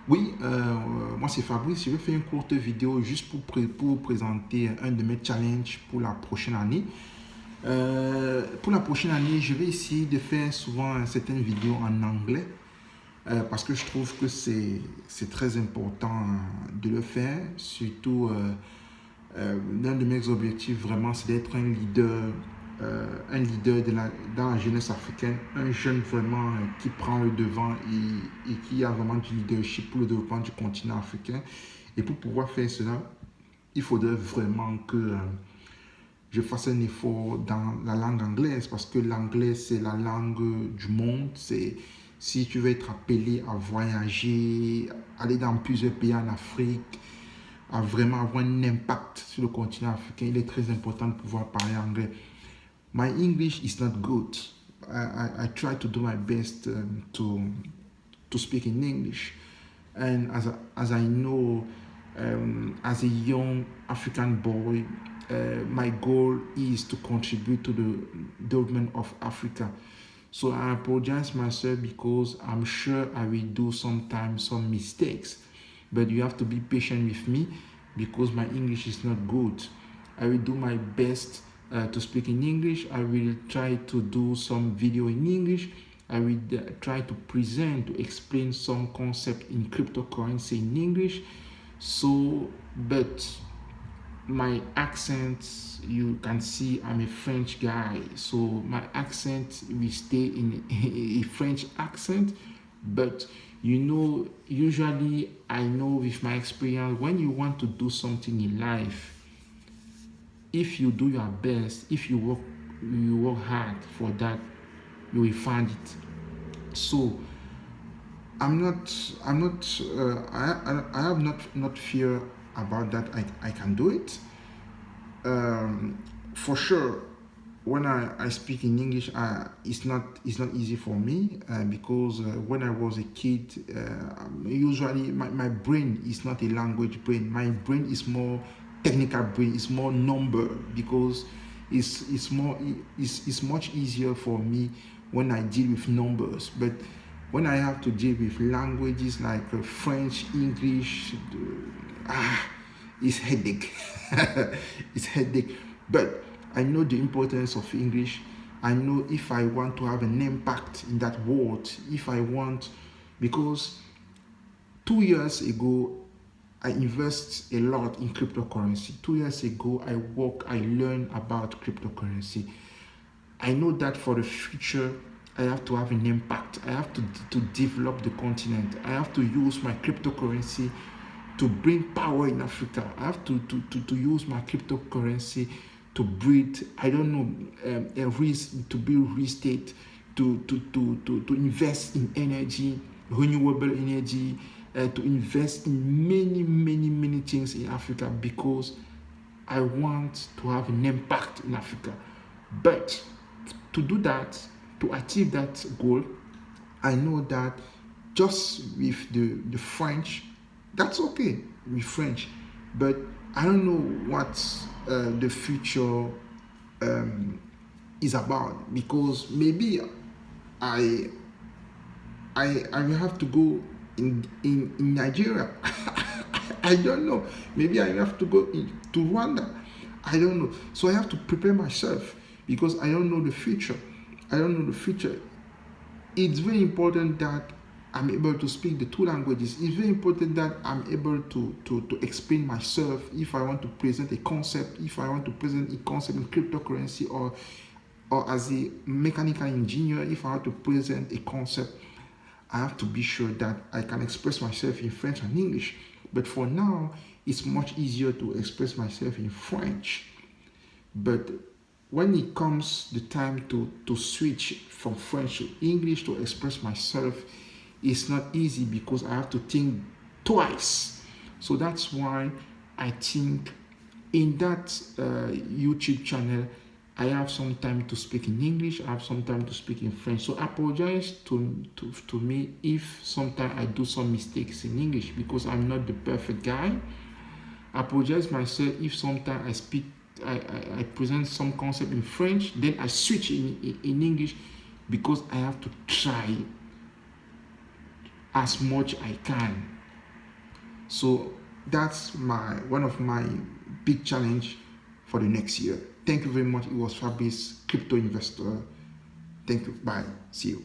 Oui, moi c'est Fabrice. Je vais faire une courte vidéo juste pour vous présenter un de mes challenges pour la prochaine année. Pour la prochaine année, je vais essayer de faire souvent certaines vidéos en anglais parce que je trouve que c'est très important de le faire. Surtout, l'un de mes objectifs vraiment, c'est d'être un leader dans la jeunesse africaine, un jeune vraiment qui prend le devant et qui a vraiment du leadership pour le développement du continent africain. Et pour pouvoir faire cela, il faudrait vraiment que je fasse un effort dans la langue anglaise parce que l'anglais, c'est la langue du monde. Si tu veux être appelé à voyager, aller dans plusieurs pays en Afrique, à vraiment avoir un impact sur le continent africain, il est très important de pouvoir parler anglais. My English is not good. I try to do my best to speak in English. And as I know, as a young African boy, my goal is to contribute to the development of Africa. So I apologize myself because I'm sure I will do sometimes some mistakes. But you have to be patient with me because my English is not good. I will do my best to speak in English. I will try to do some video in English. I will try to present, to explain some concept in cryptocurrency in English. So, but my accent, you can see I'm a French guy. So my accent will stay in a French accent. But usually I know with my experience, when you want to do something in life, if you do your best, if you work hard for that, you will find it. So I have not fear about that. I can do it. For sure, when I speak in English, it's not easy for me because when I was a kid, usually my brain is not a language brain. My brain is more technical brain. It's more number because it's much easier for me when I deal with numbers. But when I have to deal with languages like French, English, it's headache. It's headache. But I know the importance of English. I know if I want to have an impact in that world, because 2 years ago, I invest a lot in cryptocurrency. 2 years ago, I learned about cryptocurrency. I know that for the future, I have to have an impact. I have to develop the continent. I have to use my cryptocurrency to bring power in Africa. I have to use my cryptocurrency to breed, I don't know, to build real estate, to invest in energy, renewable energy, to invest in many things in Africa because I want to have an impact in Africa. But to do that, to achieve that goal, I know that just with the French, that's okay with French, but I don't know what the future is about because maybe I I will have to go in Nigeria. I don't know. Maybe I have to go to Rwanda. I don't know. So I have to prepare myself because I don't know the future. I don't know the future. It's very important that I'm able to speak the two languages. It's very important that I'm able to explain myself if I want to present a concept, if I want to present a concept in cryptocurrency or as a mechanical engineer, if I want to present a concept, I have to be sure that I can express myself in French and English. But for now, it's much easier to express myself in French. But when it comes the time to switch from French to English to express myself, it's not easy because I have to think twice. So that's why I think in that YouTube channel, I have some time to speak in English, I have some time to speak in French. So apologize to me if sometimes I do some mistakes in English because I'm not the perfect guy. I apologize myself if sometimes I present some concept in French, then I switch in English because I have to try as much I can So that's one of my big challenge for the next year. Thank you very much. It was Fabrice, crypto investor. Thank you. Bye. See you.